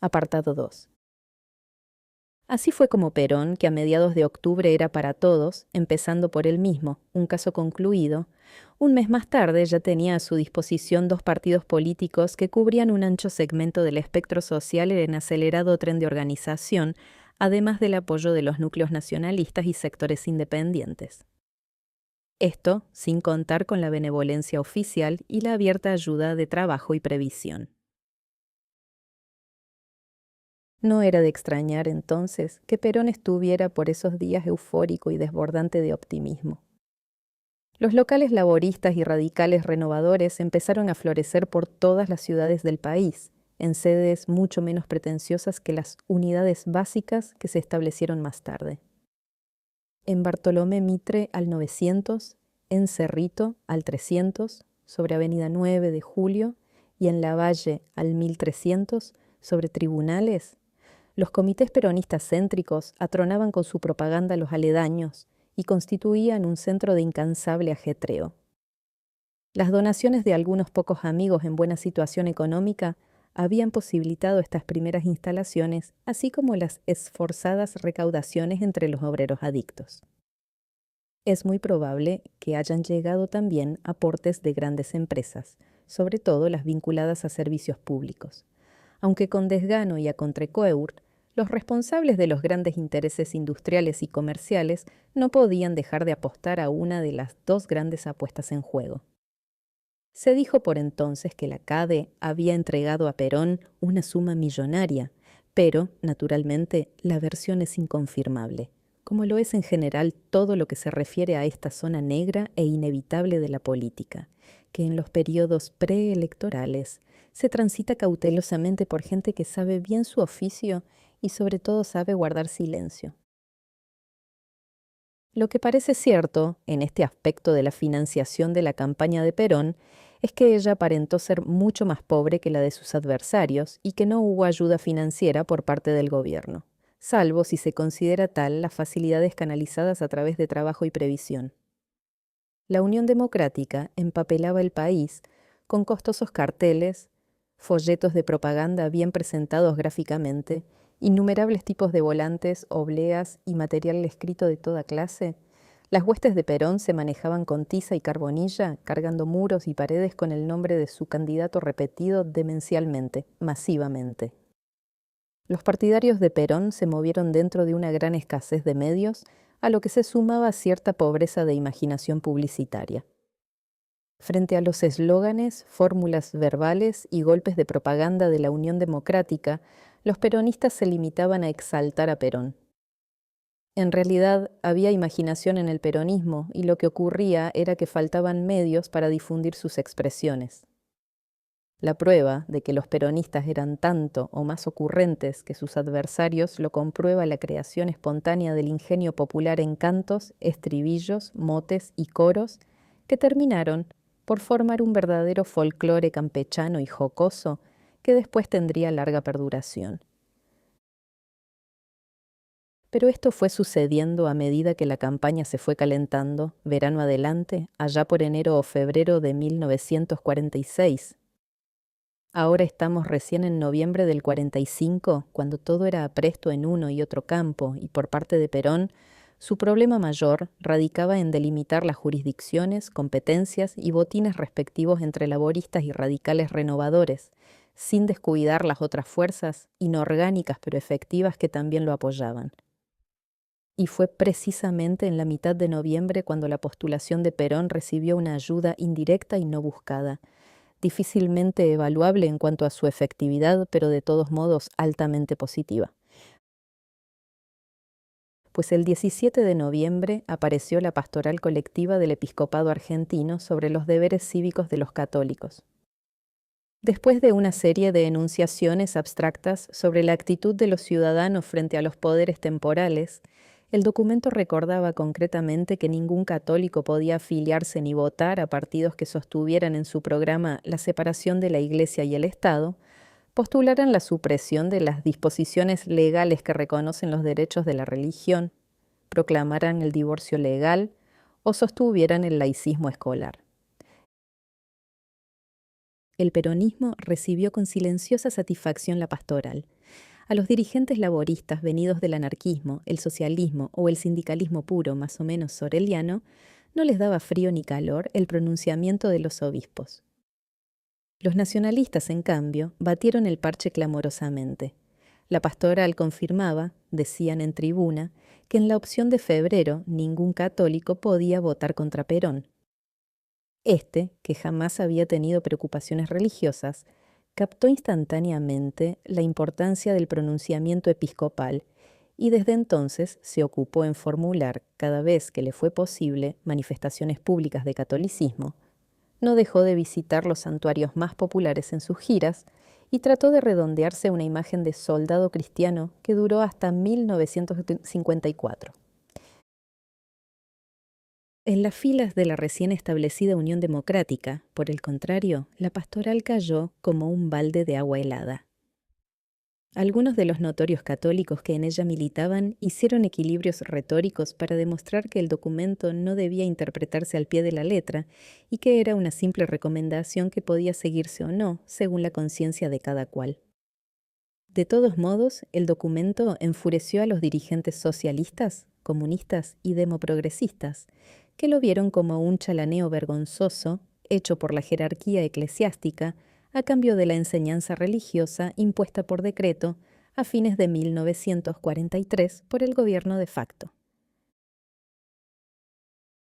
Apartado 2. Así fue como Perón, que a mediados de octubre era para todos, empezando por él mismo, un caso concluido, un mes más tarde ya tenía a su disposición dos partidos políticos que cubrían un ancho segmento del espectro social en acelerado tren de organización, además del apoyo de los núcleos nacionalistas y sectores independientes. Esto sin contar con la benevolencia oficial y la abierta ayuda de trabajo y previsión. No era de extrañar entonces que Perón estuviera por esos días eufórico y desbordante de optimismo. Los locales laboristas y radicales renovadores empezaron a florecer por todas las ciudades del país, en sedes mucho menos pretenciosas que las unidades básicas que se establecieron más tarde. En Bartolomé Mitre al 900, en Cerrito al 300, sobre Avenida 9 de Julio, y en Lavalle al 1300, sobre Tribunales, los comités peronistas céntricos atronaban con su propaganda los aledaños y constituían un centro de incansable ajetreo. Las donaciones de algunos pocos amigos en buena situación económica habían posibilitado estas primeras instalaciones, así como las esforzadas recaudaciones entre los obreros adictos. Es muy probable que hayan llegado también aportes de grandes empresas, sobre todo las vinculadas a servicios públicos, aunque con desgano y a contracoeur, los responsables de los grandes intereses industriales y comerciales no podían dejar de apostar a una de las dos grandes apuestas en juego. Se dijo por entonces que la CADE había entregado a Perón una suma millonaria, pero, naturalmente, la versión es inconfirmable, como lo es en general todo lo que se refiere a esta zona negra e inevitable de la política, que en los periodos preelectorales se transita cautelosamente por gente que sabe bien su oficio y sobre todo sabe guardar silencio. Lo que parece cierto en este aspecto de la financiación de la campaña de Perón es que ella aparentó ser mucho más pobre que la de sus adversarios y que no hubo ayuda financiera por parte del gobierno, salvo si se considera tal las facilidades canalizadas a través de trabajo y previsión. La Unión Democrática empapelaba el país con costosos carteles, folletos de propaganda bien presentados gráficamente, innumerables tipos de volantes, obleas y material escrito de toda clase. Las huestes de Perón se manejaban con tiza y carbonilla, cargando muros y paredes con el nombre de su candidato repetido demencialmente, masivamente. Los partidarios de Perón se movieron dentro de una gran escasez de medios, a lo que se sumaba cierta pobreza de imaginación publicitaria. Frente a los eslóganes, fórmulas verbales y golpes de propaganda de la Unión Democrática, los peronistas se limitaban a exaltar a Perón. En realidad, había imaginación en el peronismo y lo que ocurría era que faltaban medios para difundir sus expresiones. La prueba de que los peronistas eran tanto o más ocurrentes que sus adversarios lo comprueba la creación espontánea del ingenio popular en cantos, estribillos, motes y coros que terminaron por formar un verdadero folclore campechano y jocoso que después tendría larga perduración. Pero esto fue sucediendo a medida que la campaña se fue calentando, verano adelante, allá por enero o febrero de 1946. Ahora estamos recién en noviembre del 45, cuando todo era apresto en uno y otro campo, y por parte de Perón, su problema mayor radicaba en delimitar las jurisdicciones, competencias y botines respectivos entre laboristas y radicales renovadores, sin descuidar las otras fuerzas, inorgánicas pero efectivas, que también lo apoyaban. Y fue precisamente en la mitad de noviembre cuando la postulación de Perón recibió una ayuda indirecta y no buscada, difícilmente evaluable en cuanto a su efectividad, pero de todos modos altamente positiva. Pues el 17 de noviembre apareció la pastoral colectiva del episcopado argentino sobre los deberes cívicos de los católicos. Después de una serie de enunciaciones abstractas sobre la actitud de los ciudadanos frente a los poderes temporales, el documento recordaba concretamente que ningún católico podía afiliarse ni votar a partidos que sostuvieran en su programa la separación de la Iglesia y el Estado, postularan la supresión de las disposiciones legales que reconocen los derechos de la religión, proclamaran el divorcio legal o sostuvieran el laicismo escolar. El peronismo recibió con silenciosa satisfacción la pastoral, A los dirigentes laboristas venidos del anarquismo, el socialismo o el sindicalismo puro más o menos soreliano, no les daba frío ni calor el pronunciamiento de los obispos. Los nacionalistas, en cambio, batieron el parche clamorosamente. La pastoral confirmaba, decían en tribuna, que en la opción de febrero ningún católico podía votar contra Perón. Este, que jamás había tenido preocupaciones religiosas, captó instantáneamente la importancia del pronunciamiento episcopal y desde entonces se ocupó en formular, cada vez que le fue posible, manifestaciones públicas de catolicismo. No dejó de visitar los santuarios más populares en sus giras y trató de redondearse una imagen de soldado cristiano que duró hasta 1954. En las filas de la recién establecida Unión Democrática, por el contrario, la pastoral cayó como un balde de agua helada. Algunos de los notorios católicos que en ella militaban hicieron equilibrios retóricos para demostrar que el documento no debía interpretarse al pie de la letra y que era una simple recomendación que podía seguirse o no, según la conciencia de cada cual. De todos modos, el documento enfureció a los dirigentes socialistas, comunistas y demoprogresistas, que lo vieron como un chalaneo vergonzoso hecho por la jerarquía eclesiástica a cambio de la enseñanza religiosa impuesta por decreto a fines de 1943 por el gobierno de facto.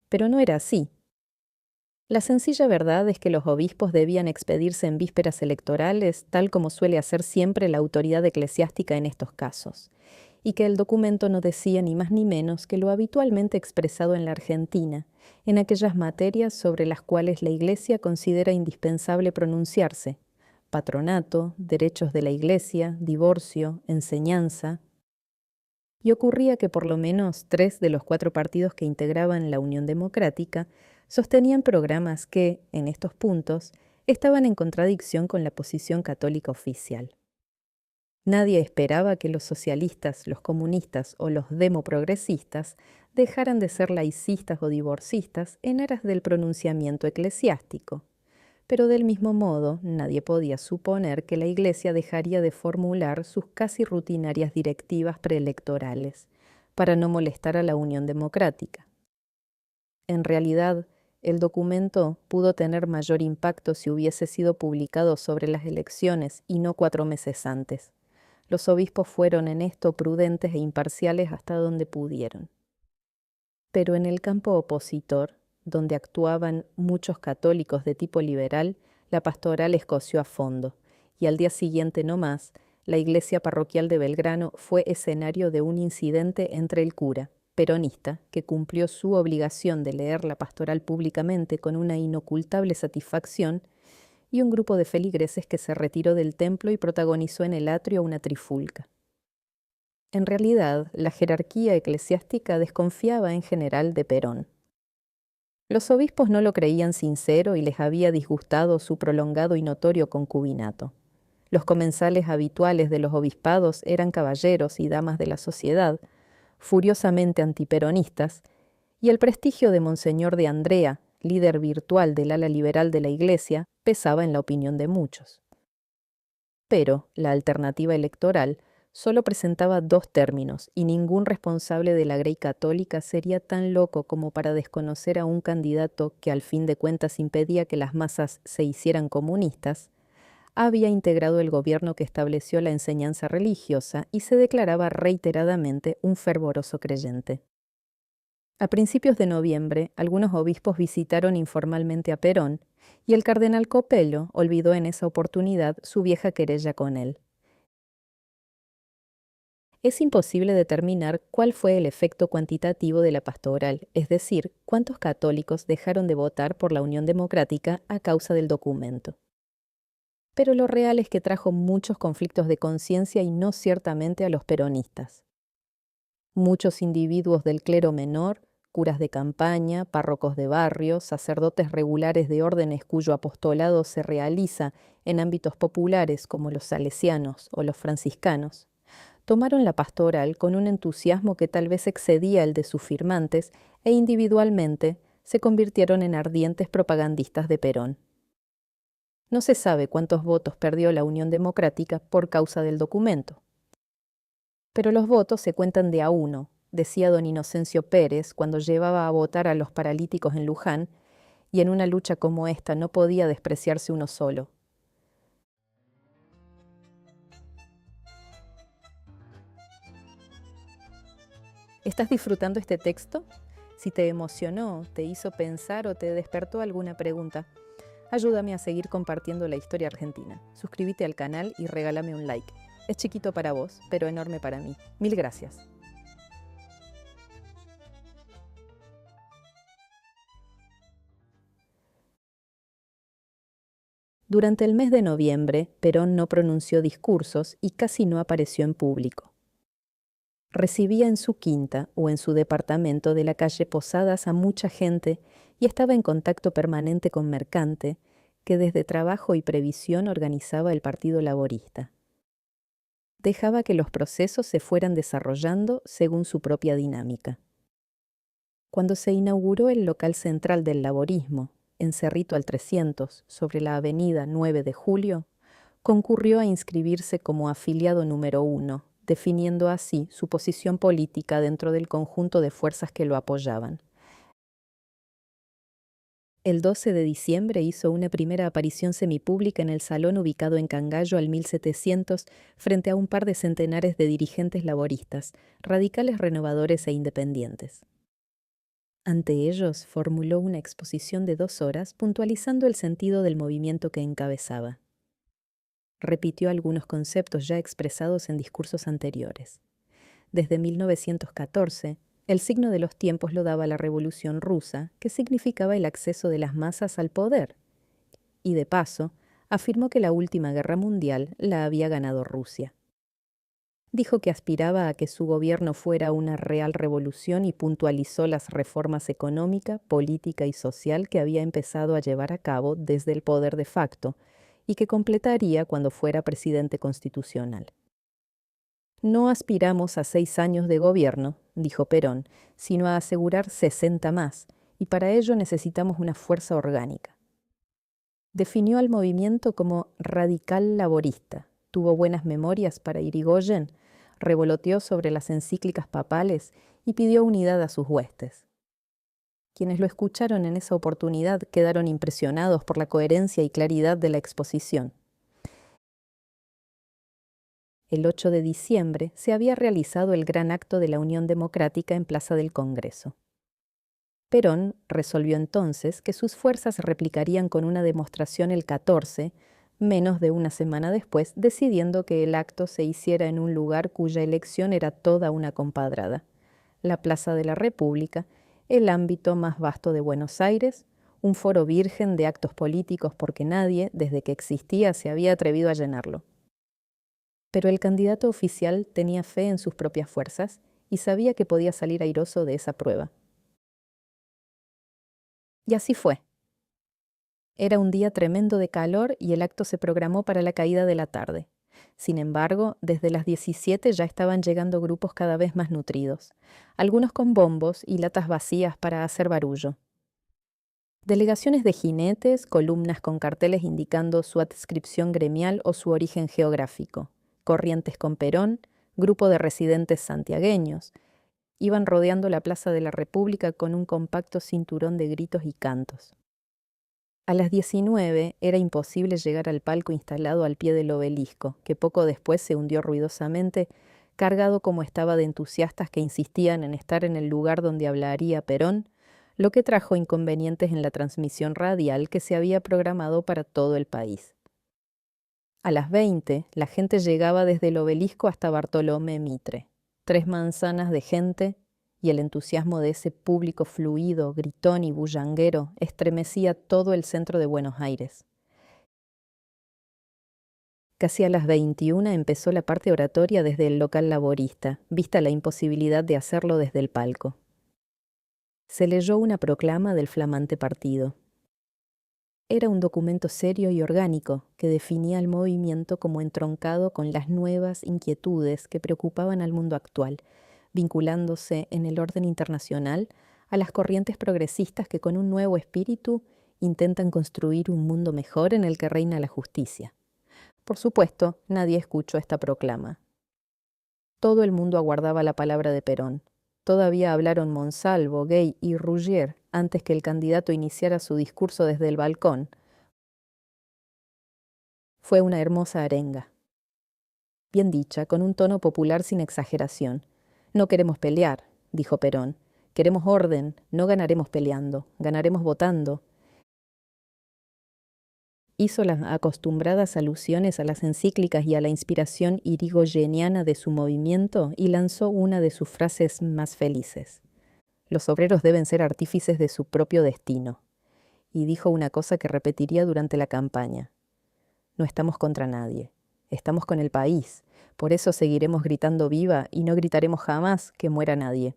Pero no era así. La sencilla verdad es que los obispos debían expedirse en vísperas electorales, tal como suele hacer siempre la autoridad eclesiástica en estos casos, y que el documento no decía ni más ni menos que lo habitualmente expresado en la Argentina, en aquellas materias sobre las cuales la Iglesia considera indispensable pronunciarse: patronato, derechos de la Iglesia, divorcio, enseñanza. Y ocurría que por lo menos 3 de los 4 partidos que integraban la Unión Democrática sostenían programas que, en estos puntos, estaban en contradicción con la posición católica oficial. Nadie esperaba que los socialistas, los comunistas o los demoprogresistas dejaran de ser laicistas o divorcistas en aras del pronunciamiento eclesiástico. Pero del mismo modo, nadie podía suponer que la Iglesia dejaría de formular sus casi rutinarias directivas preelectorales para no molestar a la Unión Democrática. En realidad, el documento pudo tener mayor impacto si hubiese sido publicado sobre las elecciones y no 4 meses antes. Los obispos fueron en esto prudentes e imparciales hasta donde pudieron. Pero en el campo opositor, donde actuaban muchos católicos de tipo liberal, la pastoral escoció a fondo, y al día siguiente no más, la iglesia parroquial de Belgrano fue escenario de un incidente entre el cura, peronista, que cumplió su obligación de leer la pastoral públicamente con una inocultable satisfacción, y un grupo de feligreses que se retiró del templo y protagonizó en el atrio una trifulca. En realidad, la jerarquía eclesiástica desconfiaba en general de Perón. Los obispos no lo creían sincero y les había disgustado su prolongado y notorio concubinato. Los comensales habituales de los obispados eran caballeros y damas de la sociedad, furiosamente antiperonistas, y el prestigio de Monseñor de Andrea, líder virtual del ala liberal de la Iglesia, pesaba en la opinión de muchos. Pero la alternativa electoral solo presentaba 2 términos, y ningún responsable de la Grey católica sería tan loco como para desconocer a un candidato que al fin de cuentas impedía que las masas se hicieran comunistas. Había integrado el gobierno que estableció la enseñanza religiosa y se declaraba reiteradamente un fervoroso creyente. A principios de noviembre, algunos obispos visitaron informalmente a Perón, y el cardenal Copello olvidó en esa oportunidad su vieja querella con él. Es imposible determinar cuál fue el efecto cuantitativo de la pastoral, es decir, cuántos católicos dejaron de votar por la Unión Democrática a causa del documento. Pero lo real es que trajo muchos conflictos de conciencia y no ciertamente a los peronistas. Muchos individuos del clero menor, curas de campaña, párrocos de barrio, sacerdotes regulares de órdenes cuyo apostolado se realiza en ámbitos populares como los salesianos o los franciscanos, tomaron la pastoral con un entusiasmo que tal vez excedía el de sus firmantes e individualmente se convirtieron en ardientes propagandistas de Perón. No se sabe cuántos votos perdió la Unión Democrática por causa del documento. Pero los votos se cuentan de a uno, decía don Inocencio Pérez cuando llevaba a votar a los paralíticos en Luján, y en una lucha como esta no podía despreciarse uno solo. ¿Estás disfrutando este texto? Si te emocionó, te hizo pensar o te despertó alguna pregunta, ayúdame a seguir compartiendo la historia argentina. Suscríbete al canal y regálame un like. Es chiquito para vos, pero enorme para mí. Mil gracias. Durante el mes de noviembre, Perón no pronunció discursos y casi no apareció en público. Recibía en su quinta o en su departamento de la calle Posadas a mucha gente y estaba en contacto permanente con Mercante, que desde Trabajo y Previsión organizaba el Partido Laborista. Dejaba que los procesos se fueran desarrollando según su propia dinámica. Cuando se inauguró el local central del laborismo, en Cerrito al 300, sobre la avenida 9 de Julio, concurrió a inscribirse como afiliado número 1, definiendo así su posición política dentro del conjunto de fuerzas que lo apoyaban. El 12 de diciembre hizo una primera aparición semipública en el salón ubicado en Cangallo al 1700, frente a un par de centenares de dirigentes laboristas, radicales renovadores e independientes. Ante ellos formuló una exposición de 2 horas puntualizando el sentido del movimiento que encabezaba. Repitió algunos conceptos ya expresados en discursos anteriores. Desde 1914, el signo de los tiempos lo daba la Revolución Rusa, que significaba el acceso de las masas al poder. Y de paso, afirmó que la última guerra mundial la había ganado Rusia. Dijo que aspiraba a que su gobierno fuera una real revolución y puntualizó las reformas económica, política y social que había empezado a llevar a cabo desde el poder de facto y que completaría cuando fuera presidente constitucional. No aspiramos a 6 años de gobierno, dijo Perón, sino a asegurar 60 más, y para ello necesitamos una fuerza orgánica. Definió al movimiento como radical laborista. Tuvo buenas memorias para Irigoyen, revoloteó sobre las encíclicas papales y pidió unidad a sus huestes. Quienes lo escucharon en esa oportunidad quedaron impresionados por la coherencia y claridad de la exposición. El 8 de diciembre se había realizado el gran acto de la Unión Democrática en Plaza del Congreso. Perón resolvió entonces que sus fuerzas replicarían con una demostración el 14, menos de una semana después, decidiendo que el acto se hiciera en un lugar cuya elección era toda una compadrada, la Plaza de la República, el ámbito más vasto de Buenos Aires, un foro virgen de actos políticos porque nadie, desde que existía, se había atrevido a llenarlo. Pero el candidato oficial tenía fe en sus propias fuerzas y sabía que podía salir airoso de esa prueba. Y así fue. Era un día tremendo de calor y el acto se programó para la caída de la tarde. Sin embargo, desde las 17 ya estaban llegando grupos cada vez más nutridos, algunos con bombos y latas vacías para hacer barullo. Delegaciones de jinetes, columnas con carteles indicando su adscripción gremial o su origen geográfico, corrientes con Perón, grupo de residentes santiagueños. Iban rodeando la Plaza de la República con un compacto cinturón de gritos y cantos. A las 19 era imposible llegar al palco instalado al pie del obelisco, que poco después se hundió ruidosamente, cargado como estaba de entusiastas que insistían en estar en el lugar donde hablaría Perón, lo que trajo inconvenientes en la transmisión radial que se había programado para todo el país. A las 20, la gente llegaba desde el obelisco hasta Bartolomé Mitre. 3 manzanas de gente, y el entusiasmo de ese público fluido, gritón y bullanguero estremecía todo el centro de Buenos Aires. Casi a las 21 empezó la parte oratoria desde el local laborista, vista la imposibilidad de hacerlo desde el palco. Se leyó una proclama del flamante partido. Era un documento serio y orgánico que definía el movimiento como entroncado con las nuevas inquietudes que preocupaban al mundo actual, vinculándose en el orden internacional a las corrientes progresistas que con un nuevo espíritu intentan construir un mundo mejor en el que reina la justicia. Por supuesto, nadie escuchó esta proclama. Todo el mundo aguardaba la palabra de Perón. Todavía hablaron Monsalvo, Gay y Ruggier antes que el candidato iniciara su discurso desde el balcón. Fue una hermosa arenga. Bien dicha, con un tono popular sin exageración. No queremos pelear, dijo Perón. Queremos orden, no ganaremos peleando, ganaremos votando. Hizo las acostumbradas alusiones a las encíclicas y a la inspiración irigogeniana de su movimiento y lanzó una de sus frases más felices. Los obreros deben ser artífices de su propio destino. Y dijo una cosa que repetiría durante la campaña. No estamos contra nadie, estamos con el país. Por eso seguiremos gritando viva y no gritaremos jamás que muera nadie.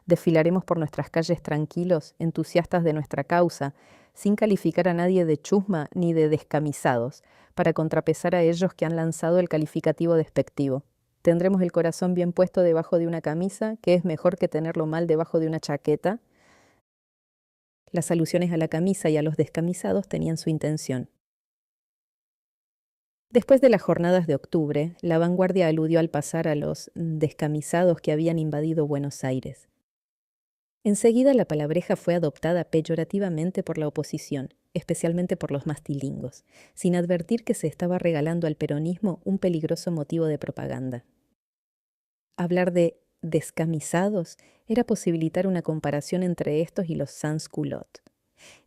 Desfilaremos por nuestras calles tranquilos, entusiastas de nuestra causa, sin calificar a nadie de chusma ni de descamisados, para contrapesar a ellos que han lanzado el calificativo despectivo. Tendremos el corazón bien puesto debajo de una camisa, que es mejor que tenerlo mal debajo de una chaqueta. Las alusiones a la camisa y a los descamisados tenían su intención. Después de las jornadas de octubre, La Vanguardia aludió al pasar a los descamisados que habían invadido Buenos Aires. Enseguida la palabreja fue adoptada peyorativamente por la oposición, especialmente por los mastilingos, sin advertir que se estaba regalando al peronismo un peligroso motivo de propaganda. Hablar de descamisados era posibilitar una comparación entre estos y los sans-culottes,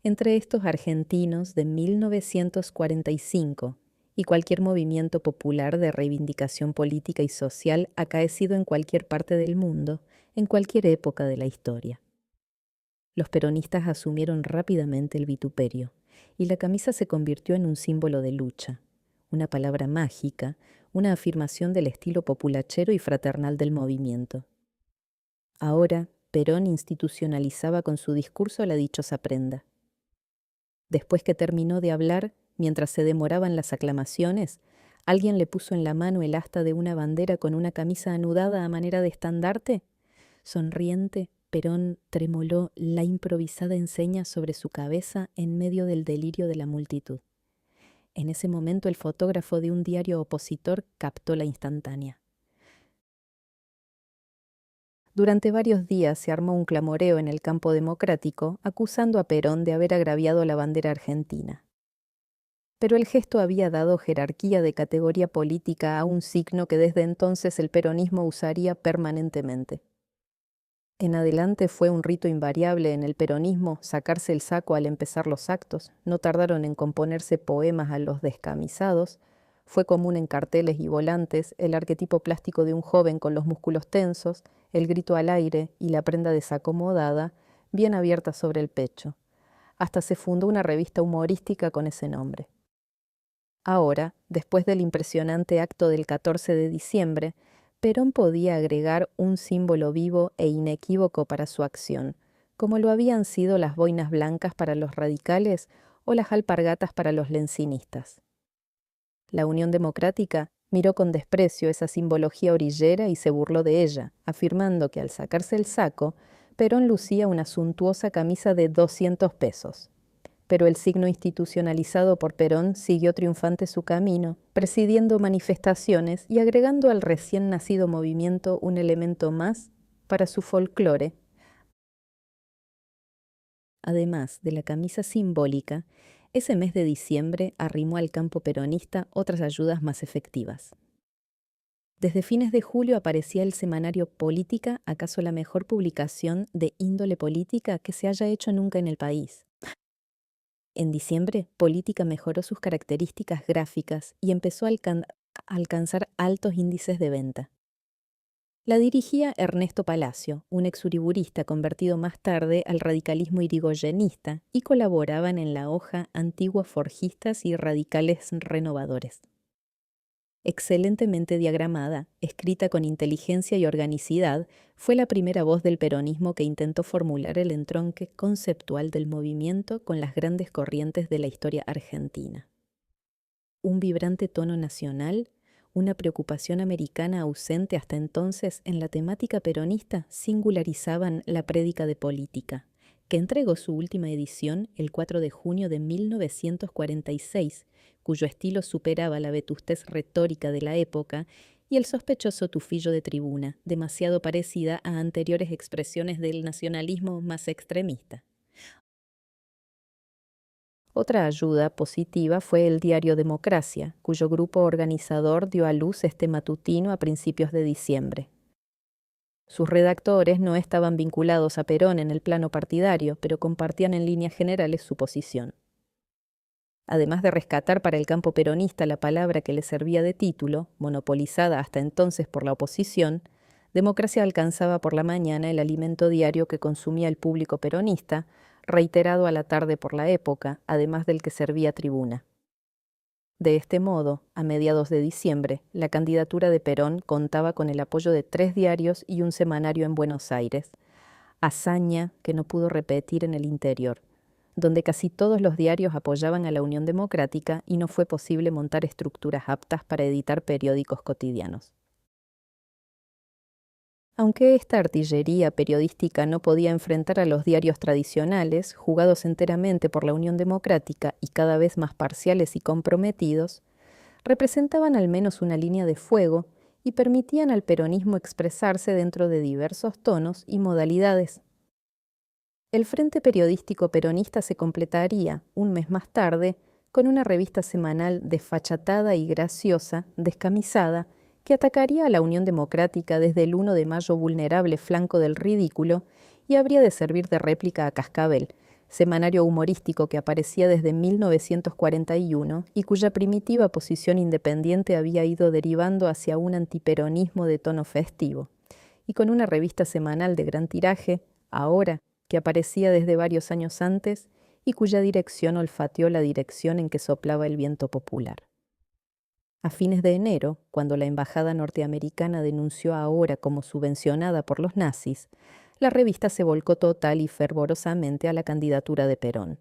entre estos argentinos de 1945 y cualquier movimiento popular de reivindicación política y social acaecido en cualquier parte del mundo, en cualquier época de la historia. Los peronistas asumieron rápidamente el vituperio, y la camisa se convirtió en un símbolo de lucha, una palabra mágica, una afirmación del estilo populachero y fraternal del movimiento. Ahora, Perón institucionalizaba con su discurso la dichosa prenda. Después que terminó de hablar, mientras se demoraban las aclamaciones, alguien le puso en la mano el asta de una bandera con una camisa anudada a manera de estandarte. Sonriente, Perón tremoló la improvisada enseña sobre su cabeza en medio del delirio de la multitud. En ese momento el fotógrafo de un diario opositor captó la instantánea. Durante varios días se armó un clamoreo en el campo democrático acusando a Perón de haber agraviado la bandera argentina. Pero el gesto había dado jerarquía de categoría política a un signo que desde entonces el peronismo usaría permanentemente. En adelante fue un rito invariable en el peronismo sacarse el saco al empezar los actos. No tardaron en componerse poemas a los descamisados. Fue común en carteles y volantes el arquetipo plástico de un joven con los músculos tensos, el grito al aire y la prenda desacomodada, bien abierta sobre el pecho. Hasta se fundó una revista humorística con ese nombre. Ahora, después del impresionante acto del 14 de diciembre, Perón podía agregar un símbolo vivo e inequívoco para su acción, como lo habían sido las boinas blancas para los radicales o las alpargatas para los lencinistas. La Unión Democrática miró con desprecio esa simbología orillera y se burló de ella, afirmando que al sacarse el saco, Perón lucía una suntuosa camisa de 200 pesos. Pero el signo institucionalizado por Perón siguió triunfante su camino, presidiendo manifestaciones y agregando al recién nacido movimiento un elemento más para su folclore. Además de la camisa simbólica, ese mes de diciembre arrimó al campo peronista otras ayudas más efectivas. Desde fines de julio aparecía el semanario Política, acaso la mejor publicación de índole política que se haya hecho nunca en el país. En diciembre, Política mejoró sus características gráficas y empezó a alcanzar altos índices de venta. La dirigía Ernesto Palacio, un exuriburista convertido más tarde al radicalismo irigoyenista, y colaboraban en la hoja Antiguos Forjistas y Radicales Renovadores. Excelentemente diagramada, escrita con inteligencia y organicidad, fue la primera voz del peronismo que intentó formular el entronque conceptual del movimiento con las grandes corrientes de la historia argentina. Un vibrante tono nacional, una preocupación americana ausente hasta entonces en la temática peronista singularizaban la prédica de Política, que entregó su última edición el 4 de junio de 1946, cuyo estilo superaba la vetustez retórica de la época y el sospechoso tufillo de tribuna, demasiado parecida a anteriores expresiones del nacionalismo más extremista. Otra ayuda positiva fue el diario Democracia, cuyo grupo organizador dio a luz este matutino a principios de diciembre. Sus redactores no estaban vinculados a Perón en el plano partidario, pero compartían en líneas generales su posición. Además de rescatar para el campo peronista la palabra que le servía de título, monopolizada hasta entonces por la oposición, Democracia alcanzaba por la mañana el alimento diario que consumía el público peronista, reiterado a la tarde por la época, además del que servía tribuna. De este modo, a mediados de diciembre, la candidatura de Perón contaba con el apoyo de 3 diarios y un semanario en Buenos Aires, hazaña que no pudo repetir en el interior, donde casi todos los diarios apoyaban a la Unión Democrática y no fue posible montar estructuras aptas para editar periódicos cotidianos. Aunque esta artillería periodística no podía enfrentar a los diarios tradicionales, jugados enteramente por la Unión Democrática y cada vez más parciales y comprometidos, representaban al menos una línea de fuego y permitían al peronismo expresarse dentro de diversos tonos y modalidades. El Frente Periodístico Peronista se completaría, un mes más tarde, con una revista semanal desfachatada y graciosa, descamisada, que atacaría a la Unión Democrática desde el 1 de mayo vulnerable flanco del ridículo y habría de servir de réplica a Cascabel, semanario humorístico que aparecía desde 1941 y cuya primitiva posición independiente había ido derivando hacia un antiperonismo de tono festivo, y con una revista semanal de gran tiraje, Ahora, que aparecía desde varios años antes y cuya dirección olfateó la dirección en que soplaba el viento popular. A fines de enero, cuando la embajada norteamericana denunció a Ahora como subvencionada por los nazis, la revista se volcó total y fervorosamente a la candidatura de Perón.